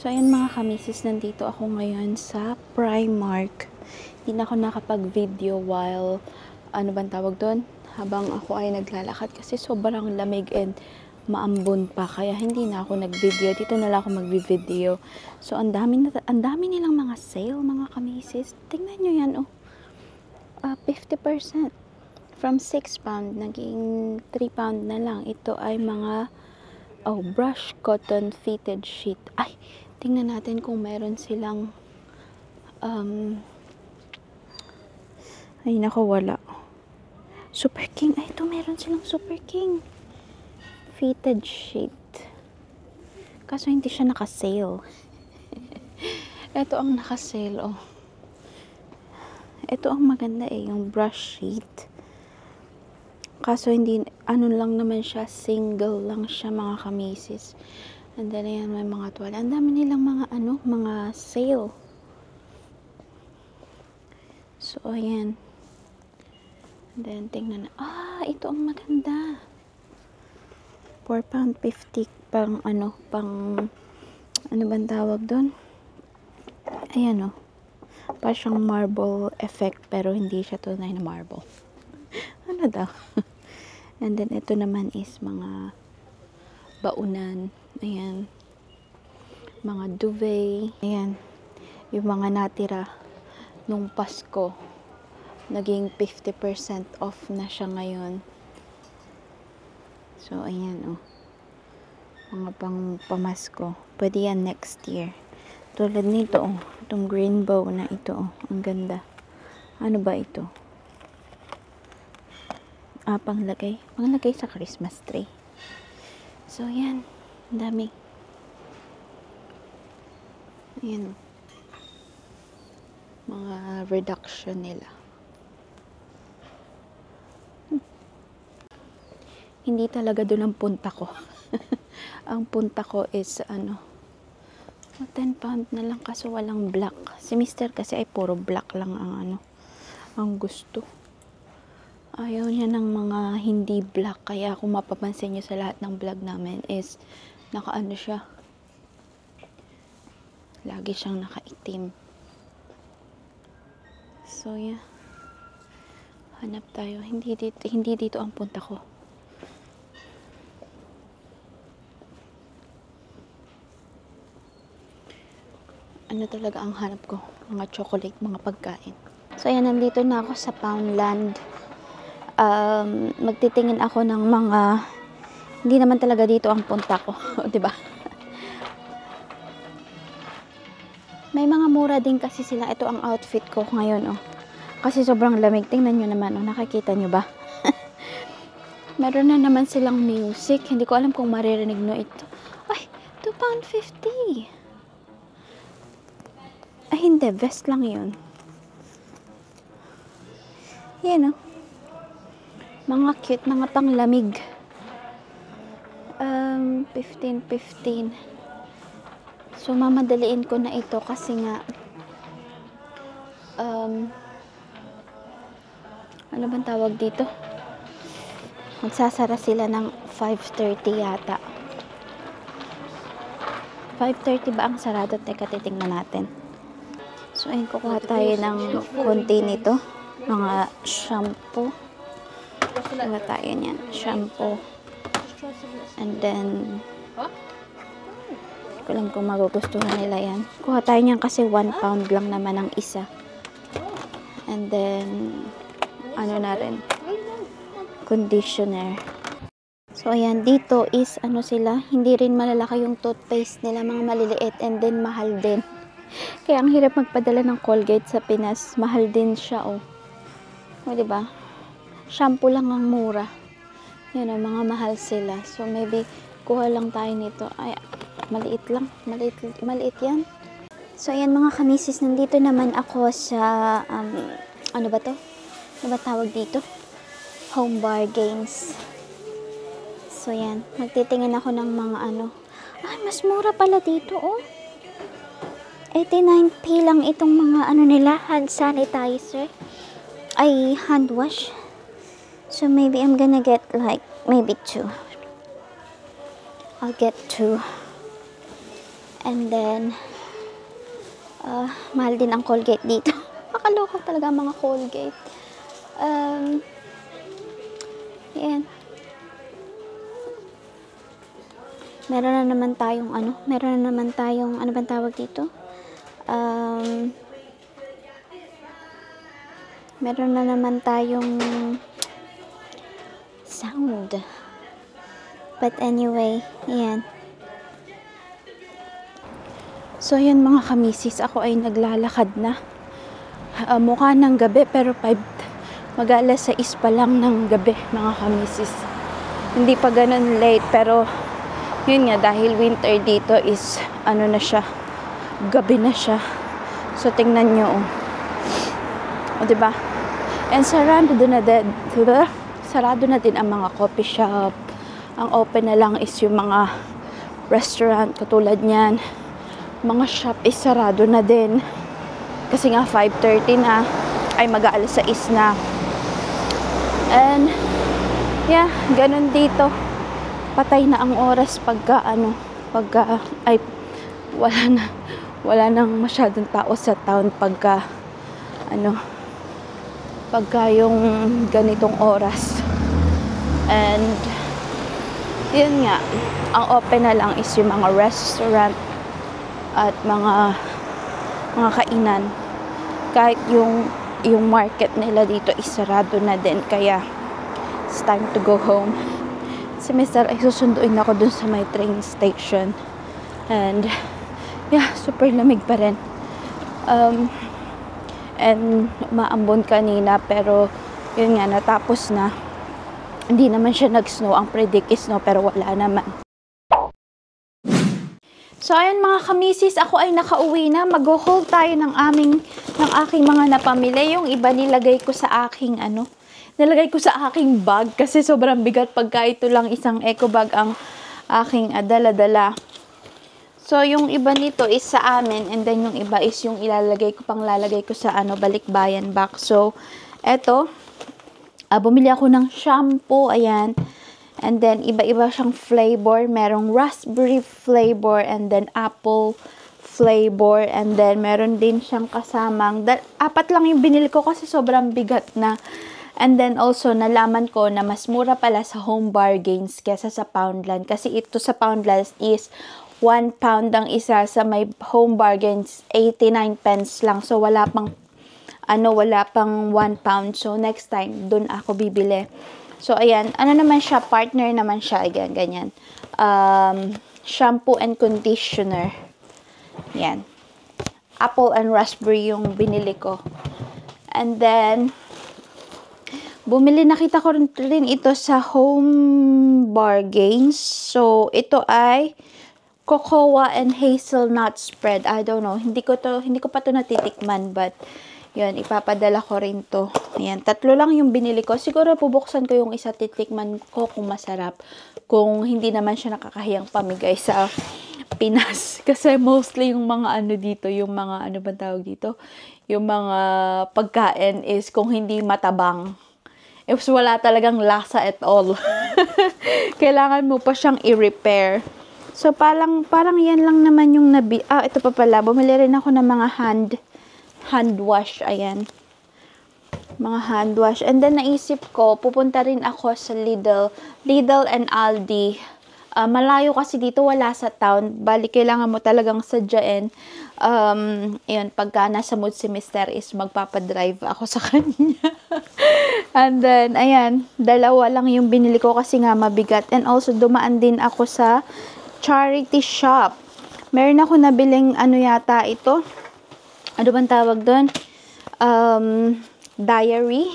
So, ayan mga kamisis, nandito ako ngayon sa Primark. Hindi na ako nakapag-video while, ano bang tawag doon? Habang ako ay naglalakad kasi sobrang lamig and maambon pa. Kaya hindi na ako nag-video. Dito na lang ako mag-video. So, ang dami nilang mga sale, mga kamisis. Tingnan nyo yan, oh. 50%. From 6 pound, naging 3 pound na lang. Ito ay mga brush cotton fitted sheet. Ay, tingnan natin kung meron silang ay nako, wala. Super King. Ay, ito meron silang Super King fitted sheet. Kaso hindi siya naka-sale. Ito ang naka-sale, oh. Ito ang maganda yung brush sheet. Kaso hindi, ano lang naman siya, single lang siya mga kamisis. And then ayan, may mga tuwala. Ang dami nilang mga sale. So ayan. And then tingnan na. Ito ang maganda. 4 pound 50 pang ano bang tawag doon? Ayan, oh. Parang siyang marble effect pero hindi siya tunay na marble. Ano daw? And then ito naman is mga baunan. Ayan. Mga duvet. Ayan. Yung mga natira nung Pasko. Naging 50% off na siya ngayon. So, ayan, oh. Mga pang pamasko. Pwede yan next year. Tulad nito, oh. Itong green bow na ito, oh. Ang ganda. Ano ba ito? Panglagay. Panglagay sa Christmas tree. So, yan. Ang dami. Ayan. Mga reduction nila. Hindi talaga doon ang punta ko. Ang punta ko is, 10 pound na lang kaso walang black. Si Mr. kasi ay puro black lang ang gusto. Ayaw niya ng mga hindi black. Kaya kung mapapansin niyo sa lahat ng vlog namin is nakaano siya. Lagi siyang nakaitim. So yeah. Hanap tayo. Hindi dito ang punta ko. Ano talaga ang hanap ko? Mga chocolate, mga pagkain. So ayan, nandito na ako sa Poundland. Magtitingin ako ng mga hindi naman talaga dito ang punta ko, 'di ba? May mga mura din kasi sila. Ito ang outfit ko ngayon, oh. Kasi sobrang lamig. Tingnan niyo naman, oh. Nakikita niyo ba? Meron na naman silang music. Hindi ko alam kung maririnig no ito. Ay, 2 pound 50. Ay, hindi, vest lang 'yun. Yan, oh. Mga cute, mga panglamig. 15. So, mamadaliin ko na ito kasi nga ano bang tawag dito? Magsasara sila ng 5:30 yata. 5:30 ba ang sarado? Teka, titingnan natin. So, ayun, kukuha tayo ng konti nito. Mga shampoo. Kuha tayo niyan. Shampoo. And then, hindi ko alam kung magugustuhan nila yan. Kuha tayo niyan kasi 1 pound lang naman ang isa. And then, ano na rin, conditioner. So, ayan, dito is, sila, hindi rin malalaki yung toothpaste nila, mga maliliit, and then mahal din. Kaya, ang hirap magpadala ng Colgate sa Pinas. Mahal din siya, oh. O, diba? Shampoo lang ang mura. Yun, oh, mga mahal sila. So, maybe, kuha lang tayo nito. Ay, maliit lang. Maliit yan. So, ayan mga kamisis, nandito naman ako sa, ano ba to? Ano ba tawag dito? Home Bargains. So, yan. Magtitingin ako ng mga Ay, mas mura pala dito, oh. 89p lang itong mga nila, hand sanitizer. Ay, hand wash. So, maybe I'm gonna get like, maybe 2. I'll get 2. And then, mahal din ang Colgate dito. Makaloko talaga ang mga Colgate. Yan. Meron na naman tayong ano bang tawag dito? Meron na naman tayong sound. But anyway, yan. So, yan mga kamisis, ako ay naglalakad na. Mukha ng gabi, pero mag-alas 6 pa lang ng gabi, mga kamisis. Hindi pa ganun late, pero yun nga, dahil winter dito is, ano na siya, gabi na siya. So, tingnan nyo, o, diba? And sarado na din ang mga coffee shop. Ang open na lang is yung mga restaurant, katulad niyan. Mga shop is sarado na din. Kasi nga 5:30 na, ay mag-aalas 6 na. And, yeah, ganun dito. Patay na ang oras pagka wala nang masyadong tao sa town pagka yung ganitong oras. And yun nga, ang open na lang is yung mga restaurant at mga kainan. Kahit yung market nila dito is sarado na din, kaya it's time to go home. Si Mr. ay susunduin ako dun sa may train station. And yeah, super lamig pa rin. And maambon kanina, pero yun nga, natapos na. Hindi naman siya nag-snow. Ang predict is snow, pero wala naman. So, ayan mga kamisis, ako ay nakauwi na. Mag-haul tayo ng aking mga napamili. Yung iba nilagay ko sa aking bag kasi sobrang bigat pagka ito lang isang eco bag ang aking dala-dala. So, yung iba nito is sa amin, and then yung iba is yung lalagay ko sa balikbayan box. So, eto, bumili ako ng shampoo, ayan. And then, iba-iba siyang flavor. Merong raspberry flavor, and then apple flavor, and then meron din siyang kasamang, 4 lang yung binili ko kasi sobrang bigat na. And then also, nalaman ko na mas mura pala sa Home Bargains kesa sa Poundland. Kasi ito sa Poundland is 1 pound ang isa, sa may Home Bargains 89 pence lang. So, wala pang 1 pound. So, next time, dun ako bibili. So, ayan. Ano naman siya? Partner naman siya. Again, ganyan. Shampoo and conditioner. Yan. Apple and raspberry yung binili ko. And then, nakita ko rin ito sa Home Bargains. So, ito ay cocoa and hazelnut spread. I don't know. Hindi ko pa to natitikman, but yun, ipapadala ko rin to. Ayan, 3 lang yung binili ko. Siguro bubuksan ko yung isa, titikman ko kung masarap. Kung hindi naman siya nakakahiyang pamigay sa Pinas. Kasi mostly yung mga dito, yung mga bang tawag dito? Yung mga pagkain is kung hindi matabang, if wala talagang lasa at all. Kailangan mo pa siyang i-repair. So, parang yan lang naman yung ito pa pala. Bumili rin ako ng mga hand wash. Ayan. Mga hand wash. And then, naisip ko, pupunta rin ako sa Lidl and Aldi. Malayo kasi dito, wala sa town. Bali, kailangan mo talagang sadyain. Yun, pagka nasa mood si Mr. is magpapadrive ako sa kanya. And then, ayan, 2 lang yung binili ko kasi nga mabigat. And also, dumaan din ako sa charity shop. Meron ako nabiling yata ito. Ano bang tawag doon? Diary.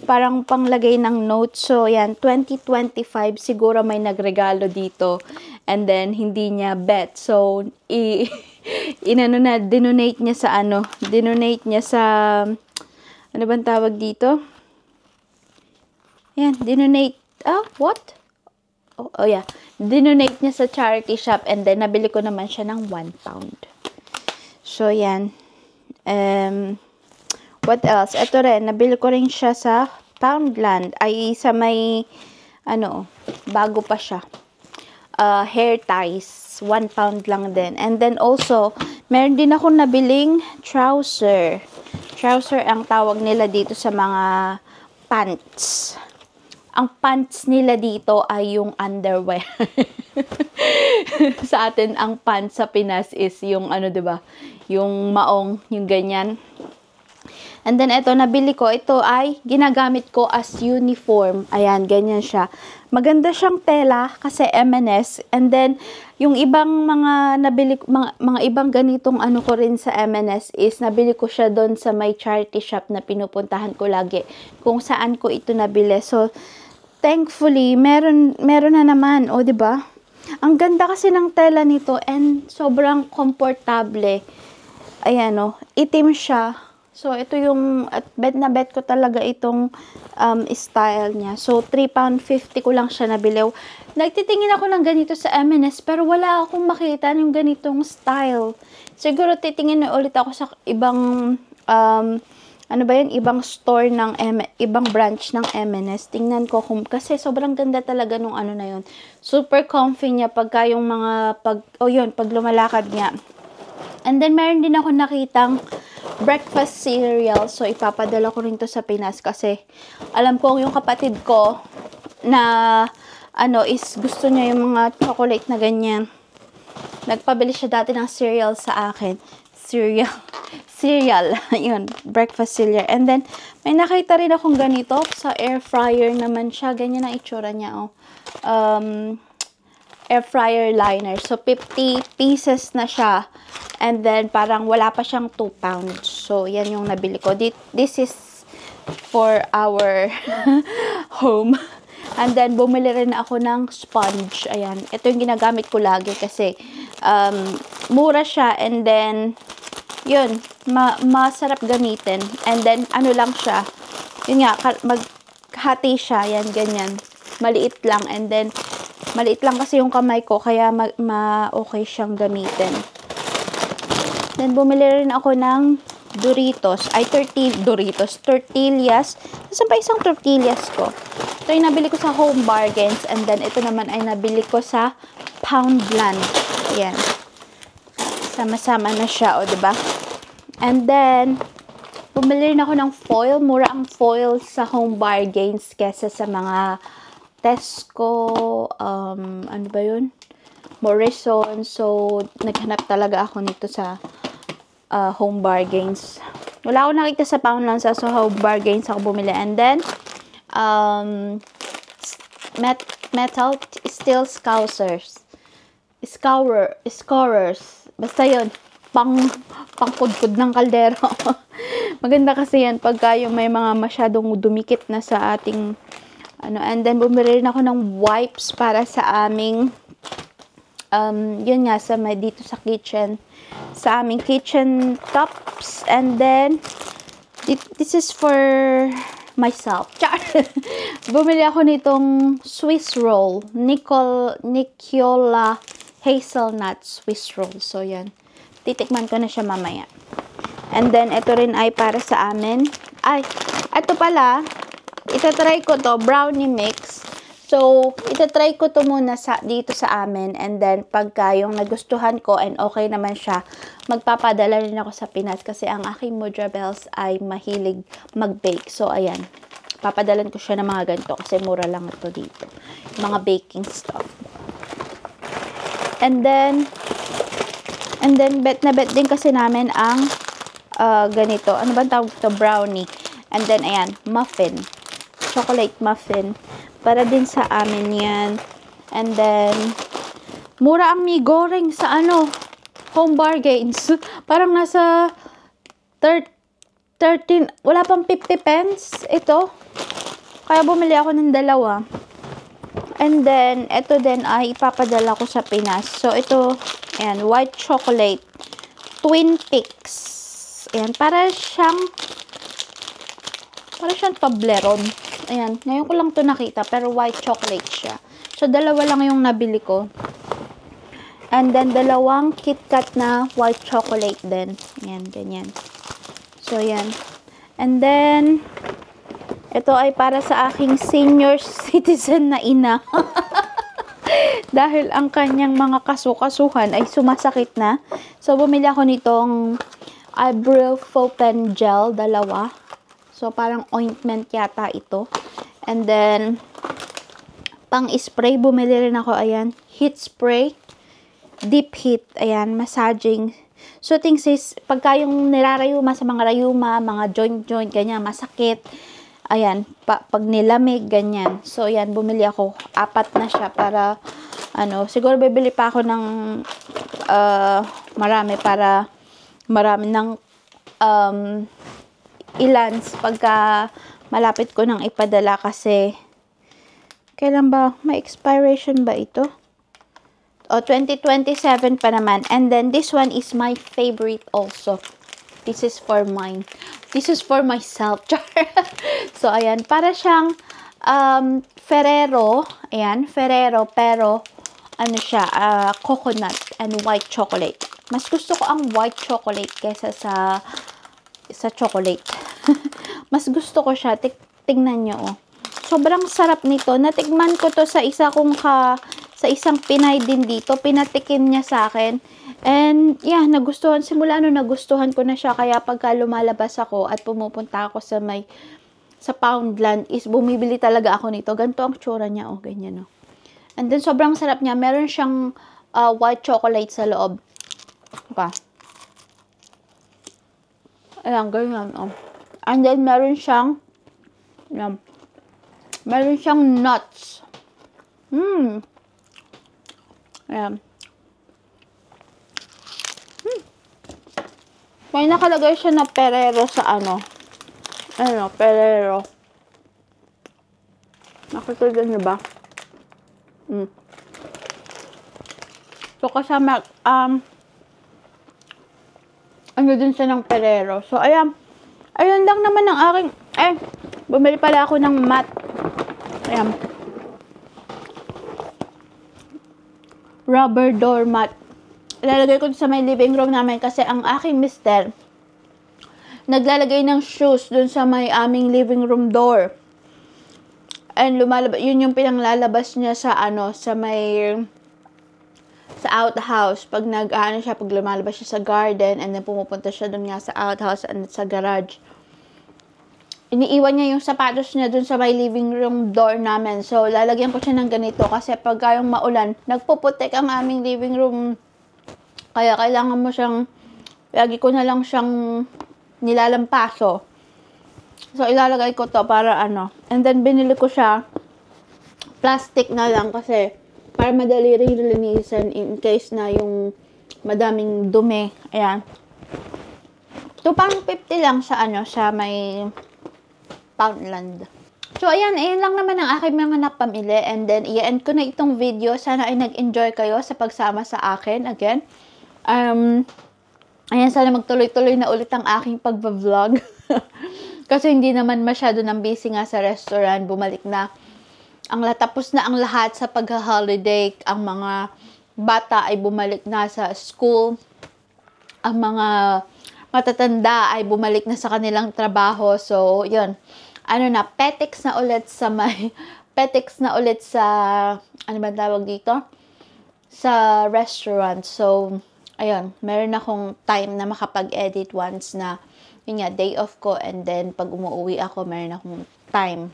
Parang panglagay ng notes. So, yan, 2025, siguro may nagregalo dito. And then, hindi niya bet. So, dinonate niya sa ano bang tawag dito? Yan, dinonate, what? Oh yeah, dinonate niya sa charity shop, and then, nabili ko naman siya ng 1 pound. So, yan. What else? Ito rin, nabili ko rin siya sa Poundland. Ay, sa may, bago pa siya. Hair ties. 1 pound lang din. And then also, meron din ako nabiling trouser. Trouser ang tawag nila dito sa mga pants. Ang pants nila dito ay yung underwear. Sa atin, ang pants sa Pinas is yung ano, 'di ba? Yung maong, yung ganyan. And then, ito, nabili ko. Ito ay ginagamit ko as uniform. Ayan, ganyan siya. Maganda siyang tela kasi M&S. And then, yung ibang mga nabili, mga ibang ganitong ano ko rin sa M&S is nabili ko siya doon sa may charity shop na pinupuntahan ko lagi. Kung saan ko ito nabili. So, thankfully, meron na naman. O, diba? Ang ganda kasi ng tela nito and sobrang komportable. Ayan, o. Itim siya. So, ito yung, at bet na bet ko talaga itong style niya. So, 3 pound 50 ko lang siya nabili. Nagtitingin ako ng ganito sa M&S, pero wala akong makita yung ganitong style. Siguro, titingin na ulit ako sa ibang, ano ba yun, ibang store ng, ibang branch ng M&S. Tingnan ko kung, kasi sobrang ganda talaga nung ano na yun. Super comfy niya pagka yung mga, pag lumalakad niya. And then, meron din ako nakitang breakfast cereal. So, ipapadala ko rin to sa Pinas kasi alam ko yung kapatid ko na ano is gusto niya yung mga chocolate na ganyan. Nagpabili siya dati ng cereal sa akin. Cereal. Yun. Breakfast cereal. And then, may nakita rin akong ganito. Sa air fryer naman siya. Ganyan ang itsura niya. Oh. Air fryer liner. So, 50 pieces na siya. And then, parang wala pa siyang 2 pounds. So, yan yung nabili ko. This is for our home. And then, bumili rin ako ng sponge. Ayan. Ito yung ginagamit ko lagi kasi mura siya. And then, yun, masarap gamitin. And then, ano lang siya. Yun nga, maghati siya. Yan, ganyan. Maliit lang. And then, maliit lang kasi yung kamay ko. Kaya, okay siyang gamitin. Then, bumili rin ako ng Doritos. Tortillas. Saan pa isang tortillas ko? Ito yung nabili ko sa Home Bargains. And then, ito naman ay nabili ko sa Poundland. Ayan. Sama-sama na siya, o, diba? And then, bumili rin ako ng foil. Mura ang foil sa Home Bargains kesa sa mga Tesco, ano ba yun? Morrison. So, naghanap talaga ako nito sa Home Bargains. Wala akong nakita sa Poundland, sa Home Bargains ako bumili. And then, metal steel scourers. Basta yun, pangkudkud ng kaldero. Maganda kasi yan pagka yung may mga masyadong dumikit na sa ating ano. And then, bumili rin ako ng wipes para sa aming yun nga, dito sa kitchen. Sa aming kitchen tops. And then, this is for myself. Bumili ako nitong Swiss roll. Nicola hazelnut Swiss roll. So, yan. Titikman ko na siya mamaya. And then, ito rin ay para sa amin. Ay, ito pala, itatry ko to, brownie mix. So, itatry ko to muna dito sa amin. And then, pagka yung nagustuhan ko and okay naman siya, magpapadala rin ako sa Pinas. Kasi ang aking Mudra Bells ay mahilig mag-bake. So, ayan. Papadalan ko siya ng mga ganito kasi mura lang ito dito. Mga baking stuff. And then, bet na bet din kasi namin ang ganito. Ano ba tawag ito? Brownie. And then, ayan, muffin. Chocolate muffin. Para din sa amin yan. And then, mura ang mi goreng sa Home Bargains. Parang nasa 13, wala pang 50 pence ito. Kaya bumili ako ng dalawa. And then, ito din ay ipapadala ko sa Pinas. So, ito, ayan, white chocolate. Twin Peaks. Ayan, para siyang Toblerone. Ayan, ngayon ko lang to nakita, pero white chocolate siya. So, dalawa lang yung nabili ko. And then, dalawang KitKat na white chocolate din. Ayan, ganyan. So, ayan. And then, ito ay para sa aking senior citizen na ina. Dahil ang kanyang mga kasukasuhan ay sumasakit na. So, bumili ako nitong ibuprofen gel, dalawa. So, parang ointment yata ito. And then, pang-spray, bumili rin ako, ayan, heat spray, deep heat, ayan, massaging. So, things is, pagka yung nirarayuma sa mga rayuma, mga joint-joint, ganyan, masakit, ayan, pag nilamig, ganyan. So, ayan, bumili ako, 4 na siya para, siguro bibili pa ako ng marami para marami ng ilans pagka malapit ko nang ipadala kasi kailan ba? May expiration ba ito? O, 2027 pa naman. And then, this one is my favorite also. This is for mine. This is for myself. So, ayan. Para siyang Ferrero. Ayan. Ferrero. Pero, ano siya? Coconut and white chocolate. Mas gusto ko ang white chocolate kaysa sa chocolate. Mas gusto ko siya. Tingnan nyo, oh. Sobrang sarap nito. Natikman ko to sa isa kong sa isang Pinay din dito. Pinatikim niya sa akin. And, yeah, nagustuhan. Simula nagustuhan ko na siya. Kaya pagka lumalabas ako at pumupunta ako sa Poundland, is bumibili talaga ako nito. Ganito ang tsura niya, oh. Ganyan, oh. And then, sobrang sarap niya. Meron siyang white chocolate sa loob. Okay. Ayan, ganyan, oh. And then, meron siyang, meron siyang nuts. Ayan. May nakalagay siya na Ferrero sa Ferrero. Nakikita niyo ba? So, kasama, din siya ng Ferrero. So, ayan. Ayun lang naman ang aking, bumili pala ako ng mat. Ayan. Rubber door mat. Ilalagay ko sa may living room namin kasi ang aking mister naglalagay ng shoes dun sa may aming living room door. And lumalabas, yun yung pinanglalabas niya sa sa outhouse. Pag pag lumalabas siya sa garden and then pumupunta siya dun nga sa outhouse and sa garage. Iniiwan niya yung sapatos niya dun sa may living room door namin. So, lalagyan ko siya ng ganito kasi pag yung maulan, nagpuputik ang aming living room. Kaya kailangan mo siyang, lagi ko na lang siyang nilalampaso. So, ilalagay ko to para And then, binili ko siya, plastic na lang kasi para madali rin linisan in case na yung madaming dumi. Ayan. So, pang 50 lang sa sa may Poundland. So, ayan lang naman ang aking mga napamili. And then, i-end ko na itong video. Sana ay nag-enjoy kayo sa pagsama sa akin. Again. Ayan, sana magtuloy-tuloy na ulit ang aking pag-vlog. Kasi hindi naman masyado nang busy nga sa restaurant. Bumalik na. Tapos na ang lahat sa pag-holiday. Ang mga bata ay bumalik na sa school. Ang mga matatanda ay bumalik na sa kanilang trabaho. So, yun. Petics na ulit sa, ano ba tawag dito? Sa restaurant. So, ayun. Meron akong time na makapag-edit once na, yun nga, day off ko. And then, pag umuwi ako, meron akong time.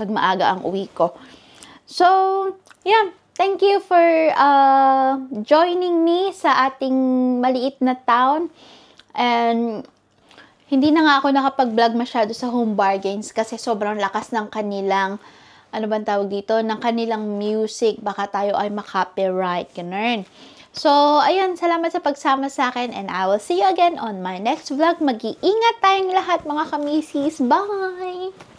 Pag maaga ang uwi ko. So, yeah. Thank you for joining me sa ating maliit na town. And hindi na nga ako nakapag-vlog masyado sa Home Bargains kasi sobrang lakas ng kanilang, ng kanilang music. Baka tayo ay makopyright, ganun. So, ayun, salamat sa pagsama sa akin and I will see you again on my next vlog. Mag-iingat tayong lahat mga kamisis. Bye!